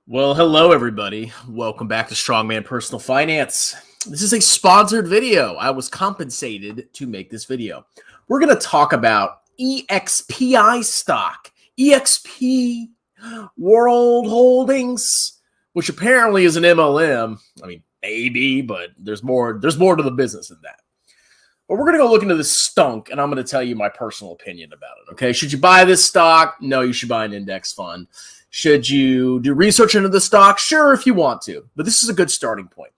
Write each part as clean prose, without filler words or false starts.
Well, hello, everybody. Welcome back to Strongman Personal Finance. This is a sponsored video. I was compensated to make this video. We're going to talk about EXPI stock, EXP World Holdings, which apparently is an MLM. I mean, maybe, but there's more to the business than that. But we're going to go look into this stunk, and I'm going to tell you my personal opinion about it, okay? Should you buy this stock? No, you should buy an index fund. Should you do research into the stock? Sure, if you want to, but this is a good starting point.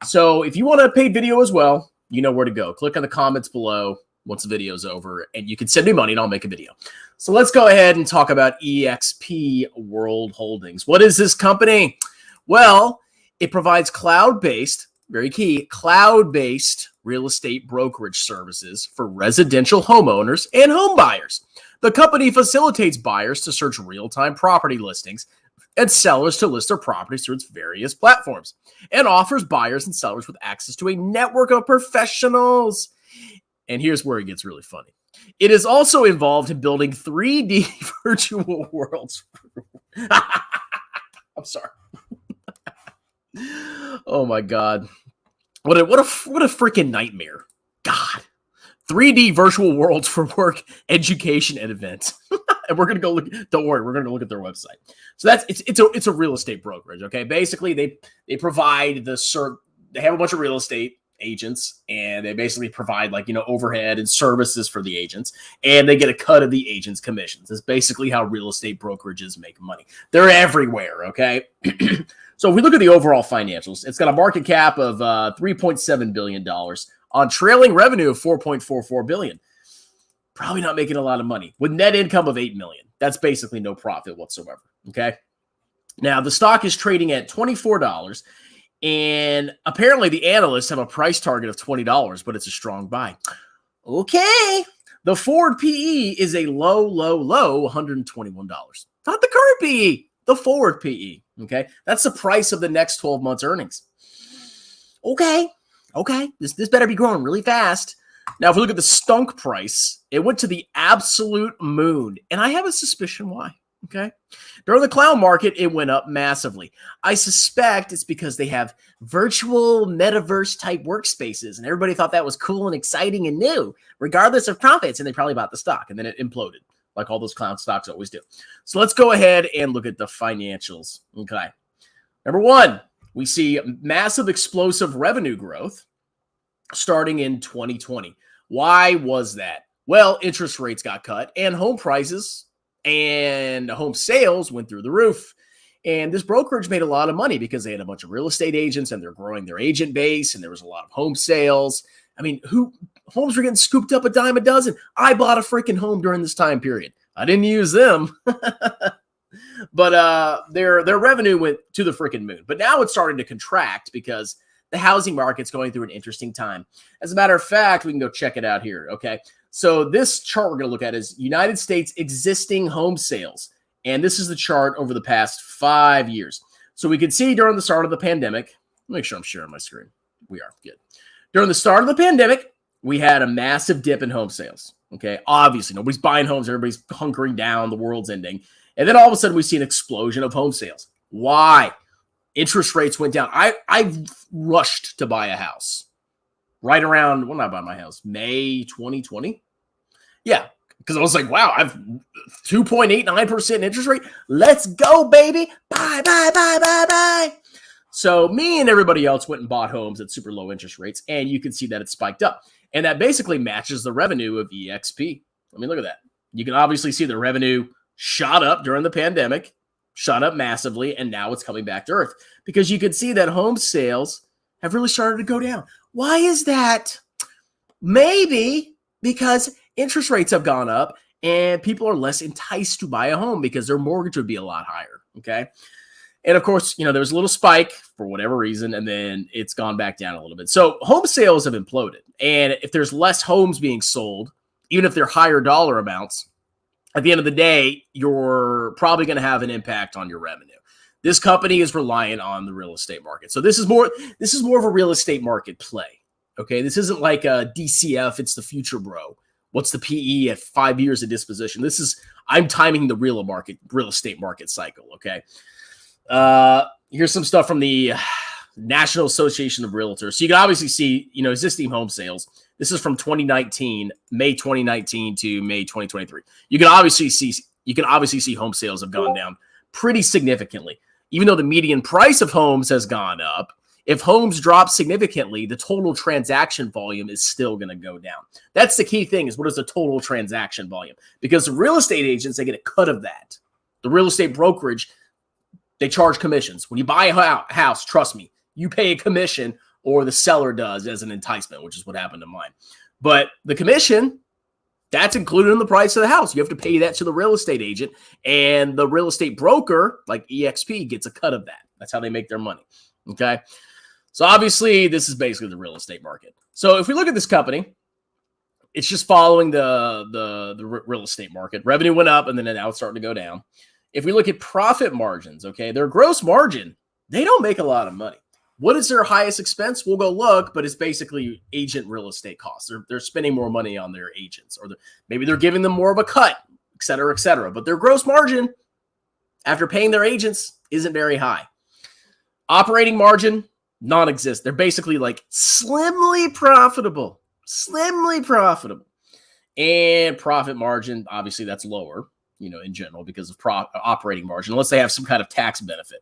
So if you want a paid video as well, you know where to go. Click on the comments below once the video's over, and you can send me money, and I'll make a video. So let's go ahead and talk about EXP World Holdings. What is this company? Well, it provides cloud-based, very key, cloud-based real estate brokerage services for residential homeowners and home buyers. The company facilitates buyers to search real-time property listings and sellers to list their properties through its various platforms, and offers buyers and sellers with access to a network of professionals. And here's where it gets really funny. It is also involved in building 3D virtual worlds. I'm sorry. Oh my God. What a freaking nightmare. God. 3D virtual worlds for work, education, and events. And we're going to go look, don't worry, we're going to look at their website. So it's a real estate brokerage, okay? Basically, they provide they have a bunch of real estate agents, and they basically provide overhead and services for the agents, and they get a cut of the agents' commissions. That's basically how real estate brokerages make money. They're everywhere, okay? So if we look at the overall financials, it's got a market cap of $3.7 billion on trailing revenue of $4.44 billion. Probably not making a lot of money with net income of $8 million. That's basically no profit whatsoever. Okay. Now the stock is trading at $24, and apparently the analysts have a price target of $20, but it's a strong buy. Okay. The forward PE is a low, $121. Not the current PE, the forward PE. Okay. That's the price of the next 12 months earnings. Okay. This better be growing really fast. Now, if we look at the stunk price, it went to the absolute moon, and I have a suspicion why. Okay, during the clown market, it went up massively. I suspect it's because they have virtual metaverse type workspaces, and everybody thought that was cool and exciting and new, regardless of profits, and they probably bought the stock, and then it imploded, like all those clown stocks always do. So let's go ahead and look at the financials. Okay, number one, we see massive explosive revenue growth starting in 2020. Why was that? Well, interest rates got cut, and home prices and home sales went through the roof. And this brokerage made a lot of money because they had a bunch of real estate agents, and they're growing their agent base, and there was a lot of home sales. I mean, homes were getting scooped up a dime a dozen. I bought a freaking home during this time period. I didn't use them. But their revenue went to the freaking moon. But now it's starting to contract because the housing market's going through an interesting time. As a matter of fact, we can go check it out here, okay? So this chart we're going to look at is United States existing home sales. And this is the chart over the past 5 years. So we can see during the start of the pandemic, make sure I'm sharing my screen. We are, good. During the start of the pandemic, we had a massive dip in home sales, okay? Obviously, nobody's buying homes. Everybody's hunkering down. The world's ending. And then all of a sudden, we see an explosion of home sales. Why? Interest rates went down. I rushed to buy a house right around, when did I buy my house? May 2020? Yeah, because I was like, wow, I've 2.89% interest rate. Let's go, baby. Buy. So me and everybody else went and bought homes at super low interest rates, and you can see that it spiked up. And that basically matches the revenue of EXP. I mean, look at that. You can obviously see the revenue shot up during the pandemic, shot up massively, and now it's coming back to earth because you can see that home sales have really started to go down. Why is that? Maybe because interest rates have gone up and people are less enticed to buy a home because their mortgage would be a lot higher, okay? And of course, there was a little spike for whatever reason, and then it's gone back down a little bit. So home sales have imploded, and if there's less homes being sold, even if they're higher dollar amounts, at the end of the day, you're probably going to have an impact on your revenue. This company is reliant on the real estate market. So this is more of a real estate market play. Okay. This isn't like a DCF. It's the future, bro. What's the PE at 5 years of disposition? I'm timing the real estate market cycle. Okay. Here's some stuff from the National Association of Realtors. So you can obviously see, existing home sales. This is from 2019, May 2019 to May 2023. You can obviously see home sales have gone down pretty significantly. Even though the median price of homes has gone up, if homes drop significantly, the total transaction volume is still going to go down. That's the key thing, is what is the total transaction volume? Because the real estate agents, they get a cut of that. The real estate brokerage, they charge commissions. When you buy a house, trust me, you pay a commission, or the seller does as an enticement, which is what happened to mine. But the commission, that's included in the price of the house. You have to pay that to the real estate agent, and the real estate broker, like EXP, gets a cut of that. That's how they make their money. Okay. So obviously, this is basically the real estate market. So if we look at this company, it's just following the real estate market. Revenue went up, and then now it's starting to go down. If we look at profit margins, okay, their gross margin, they don't make a lot of money. What is their highest expense? We'll go look, but it's basically agent real estate costs. They're spending more money on their agents, or maybe they're giving them more of a cut, et cetera, et cetera. But their gross margin, after paying their agents, isn't very high. Operating margin, non-existent. They're basically like slimly profitable. And profit margin, obviously that's lower, in general, because of operating margin, unless they have some kind of tax benefit.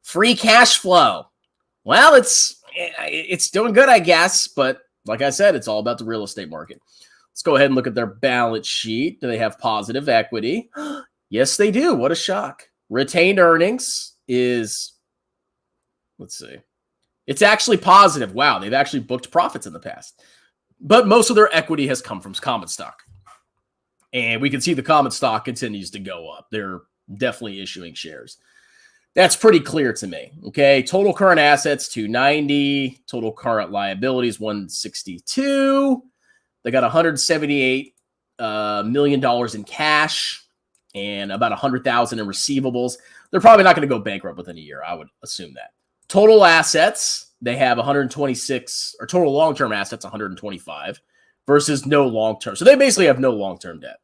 Free cash flow. Well, it's doing good, I guess, but like I said, it's all about the real estate market. Let's go ahead and look at their balance sheet. Do they have positive equity? Yes, they do. What a shock. Retained earnings is, let's see, it's actually positive. Wow, they've actually booked profits in the past. But most of their equity has come from common stock. And we can see the common stock continues to go up. They're definitely issuing shares. That's pretty clear to me. Okay. Total current assets, 290. Total current liabilities, 162. They got $178 million in cash and about 100,000 in receivables. They're probably not going to go bankrupt within a year. I would assume that. Total assets, they have 126, or total long-term assets, 125 versus no long-term. So they basically have no long-term debt.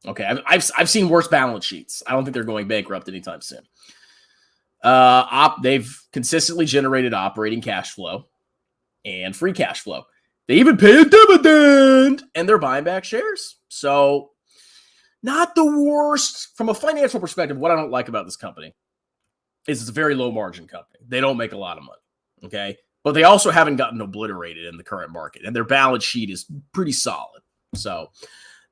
Okay, I've seen worse balance sheets. I don't think they're going bankrupt anytime soon. They've consistently generated operating cash flow and free cash flow. They even pay a dividend, and they're buying back shares. So not the worst. From a financial perspective, what I don't like about this company is it's a very low margin company. They don't make a lot of money, okay? But they also haven't gotten obliterated in the current market, and their balance sheet is pretty solid. So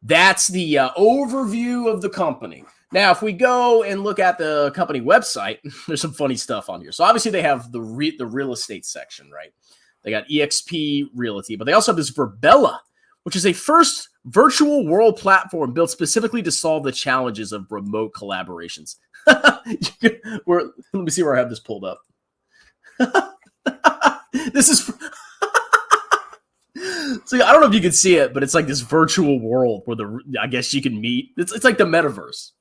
that's the overview of the company. Now, if we go and look at the company website, there's some funny stuff on here. So obviously they have the real estate section, right? They got EXP Realty, but they also have this Virbela, which is a first virtual world platform built specifically to solve the challenges of remote collaborations. Let me see where I have this pulled up. This is... So I don't know if you can see it, but it's like this virtual world where I guess you can meet. It's like the metaverse.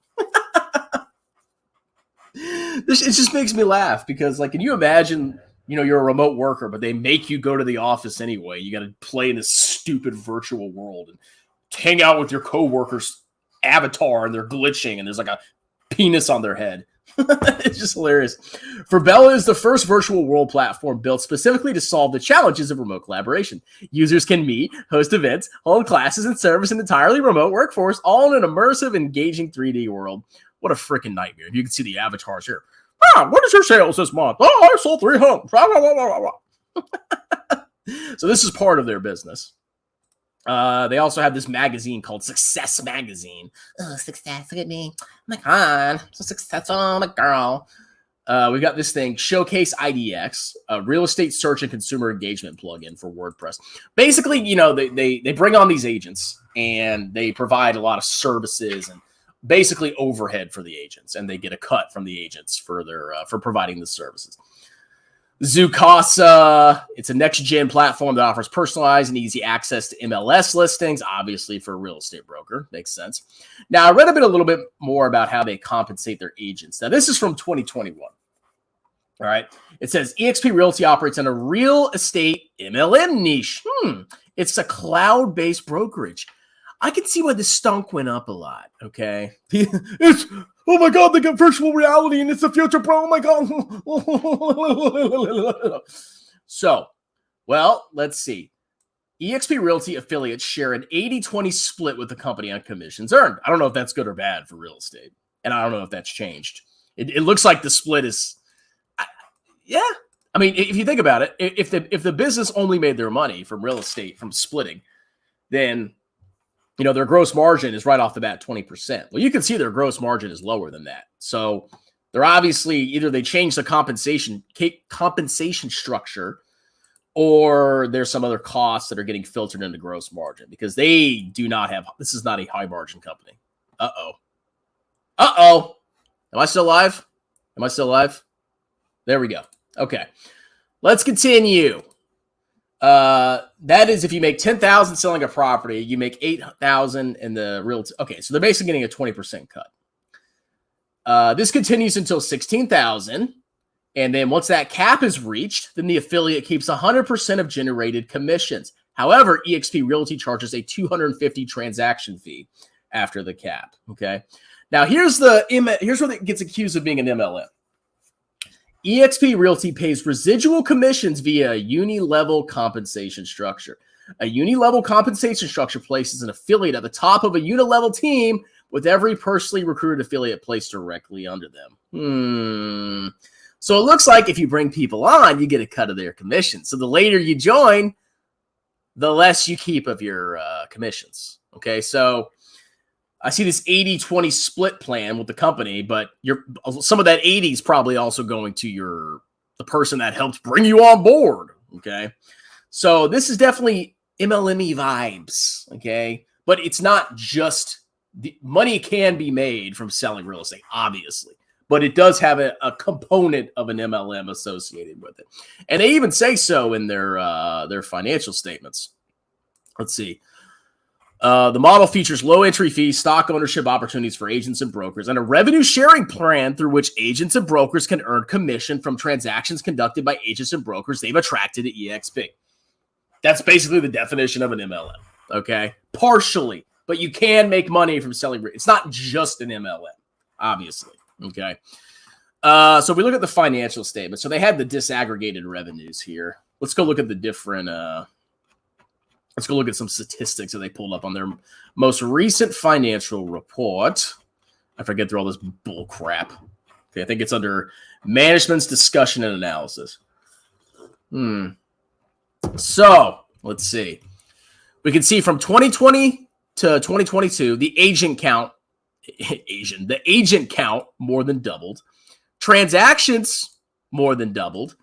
It just makes me laugh because, like, can you imagine, you're a remote worker, but they make you go to the office anyway. You got to play in this stupid virtual world and hang out with your coworkers' avatar, and they're glitching, and there's like a penis on their head. It's just hilarious. Virbela is the first virtual world platform built specifically to solve the challenges of remote collaboration. Users can meet, host events, hold classes, and service an entirely remote workforce, all in an immersive, engaging 3D world. What a freaking nightmare. You can see the avatars here. What is your sales this month? Oh, I sold 3 homes. So this is part of their business. They also have this magazine called Success Magazine. Oh, success, look at me. Oh my God, so successful, my girl. We've got this thing, Showcase IDX, a real estate search and consumer engagement plugin for WordPress. Basically, they bring on these agents and they provide a lot of services and basically overhead for the agents, and they get a cut from the agents for their for providing the services. Zoocasa, it's a next-gen platform that offers personalized and easy access to MLS listings, obviously for a real estate broker. Makes sense. Now, I read a little bit more about how they compensate their agents. Now, this is from 2021. All right. It says, eXp Realty operates in a real estate MLM niche. It's a cloud-based brokerage. I can see why the stunk went up a lot, okay? Oh my God, they got virtual reality and it's the future, bro. Oh my God. So, well, let's see. eXp Realty affiliates share an 80-20 split with the company on commissions earned. I don't know if that's good or bad for real estate. And I don't know if that's changed. It looks like the split is, yeah. I mean, if you think about it, if the business only made their money from real estate, from splitting, then, you know, their gross margin is right off the bat 20%. Well, you can see their gross margin is lower than that. So they're obviously either they changed the compensation structure, or there's some other costs that are getting filtered into gross margin because they do not have, this is not a high margin company. Uh-oh. Am I still live? There we go. Okay. Let's continue. That is if you make $10,000 selling a property, you make $8,000 in the real. Okay. So they're basically getting a 20% cut. This continues until $16,000. And then once that cap is reached, then the affiliate keeps 100% of generated commissions. However, eXp Realty charges a $250 transaction fee after the cap. Okay. Now here's where it gets accused of being an MLM. eXp Realty pays residual commissions via a uni-level compensation structure. A uni-level compensation structure places an affiliate at the top of a uni-level team with every personally recruited affiliate placed directly under them. So it looks like if you bring people on, you get a cut of their commission. So the later you join, the less you keep of your commissions. Okay, so I see this 80-20 split plan with the company, but some of that 80 is probably also going to the person that helped bring you on board. Okay, so this is definitely MLM-y vibes. Okay, but it's not just the money can be made from selling real estate, obviously. But it does have a component of an MLM associated with it. And they even say so in their financial statements. Let's see. The model features low entry fees, stock ownership opportunities for agents and brokers, and a revenue sharing plan through which agents and brokers can earn commission from transactions conducted by agents and brokers they've attracted to eXp. That's basically the definition of an MLM, okay? Partially, but you can make money from selling. It's not just an MLM, obviously. Okay. So if we look at the financial statement, so they had the disaggregated revenues here. Let's go look at the different, let's go look at some statistics that they pulled up on their most recent financial report. I forget through all this bull crap. Okay. I think it's under management's discussion and analysis. So let's see. We can see from 2020 to 2022, the agent count more than doubled. Transactions more than doubled.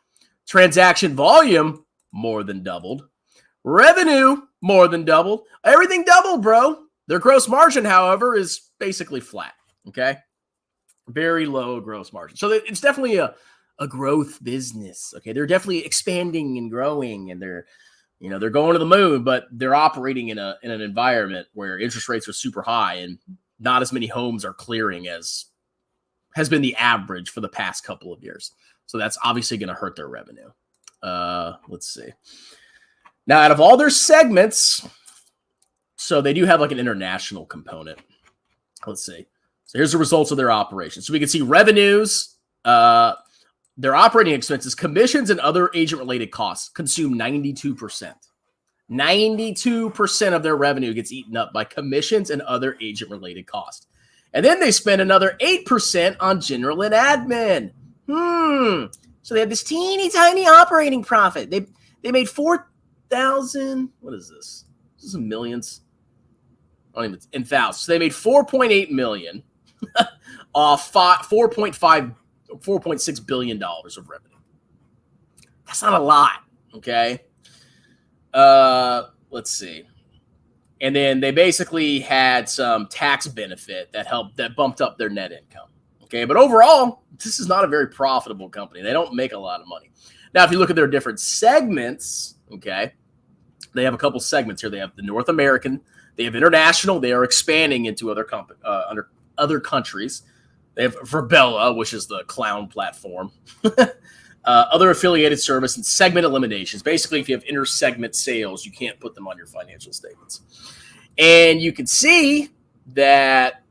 Transaction volume more than doubled. Revenue more than doubled. Everything doubled, bro. Their gross margin, however, is basically flat. Okay. Very low gross margin. So it's definitely a growth business. Okay. They're definitely expanding and growing, and they're going to the moon, but they're operating in an environment where interest rates are super high and not as many homes are clearing as has been the average for the past couple of years. So that's obviously going to hurt their revenue. Let's see. Now, out of all their segments, so they do have like an international component. Let's see. So here's the results of their operations. So we can see revenues, their operating expenses, commissions, and other agent-related costs consume 92%. 92% of their revenue gets eaten up by commissions and other agent-related costs. And then they spend another 8% on general and admin. So they have this teeny tiny operating profit. They made 4,000. What is this? This is in millions. I don't even in thousands. So they made 4.8 million off $4.6 billion of revenue. That's not a lot. Okay. Let's see. And then they basically had some tax benefit that bumped up their net income. Okay. But overall, this is not a very profitable company. They don't make a lot of money. Now, if you look at their different segments, okay, they have a couple segments here. They have the North American, they have international. They are expanding into other countries. They have Verbella, which is the clown platform. Other affiliated service and segment eliminations. Basically, if you have inter-segment sales, you can't put them on your financial statements. And you can see that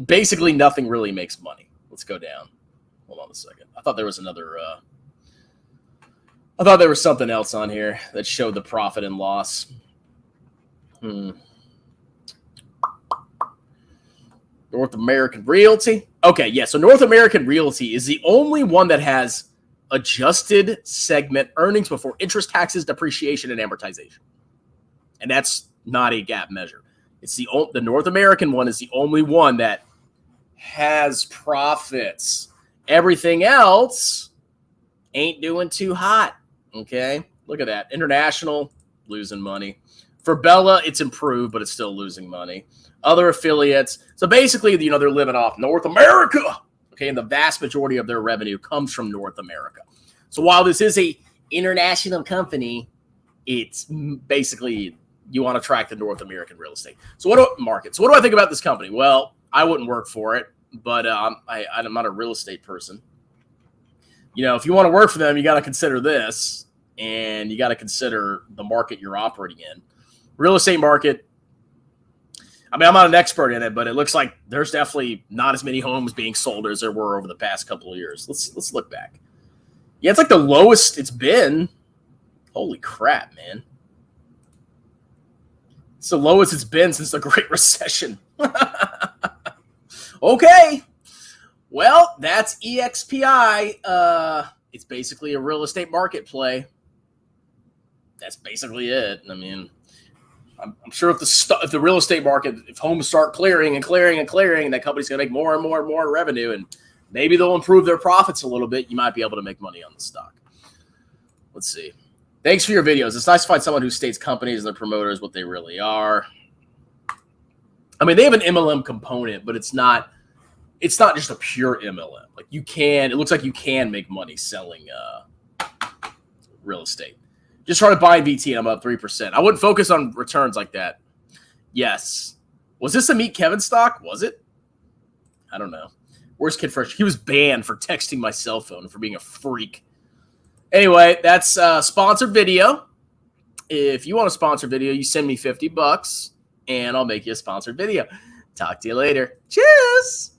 basically nothing really makes money. Let's go down. Hold on a second. I thought there was another. I thought there was something else on here that showed the profit and loss. North American Realty. Okay, yeah. So North American Realty is the only one that has adjusted segment earnings before interest, taxes, depreciation, and amortization. And that's not a GAAP measure. It's the North American one is the only one that has profits. Everything else ain't doing too hot. Okay, look at that. International, losing money. For Bella, it's improved, but it's still losing money. Other affiliates. So basically, they're living off North America. Okay, and the vast majority of their revenue comes from North America. So while this is a international company, it's basically you want to track the North American real estate. So what do I think about this company? Well, I wouldn't work for it, but I'm not a real estate person. If you want to work for them, you got to consider this, and you got to consider the market you're operating in. Real estate market. I mean, I'm not an expert in it, but it looks like there's definitely not as many homes being sold as there were over the past couple of years. Let's look back. Yeah, it's like the lowest it's been. Holy crap, man. It's the lowest it's been since the Great Recession. Okay. Well, that's EXPI. It's basically a real estate market play. That's basically it. I mean, I'm sure if the real estate market, if homes start clearing, that company's going to make more and more and more revenue, and maybe they'll improve their profits a little bit. You might be able to make money on the stock. Let's see. Thanks for your videos. It's nice to find someone who states companies and their promoters what they really are. I mean, they have an MLM component, but it's not just a pure MLM. Like it looks like you can make money selling real estate. Just started buying VT and I'm up 3%. I wouldn't focus on returns like that. Yes. Was this a Meet Kevin stock? Was it? I don't know. Where's Kid Fresh? He was banned for texting my cell phone for being a freak. Anyway, that's a sponsored video. If you want a sponsored video, you send me $50 and I'll make you a sponsored video. Talk to you later. Cheers.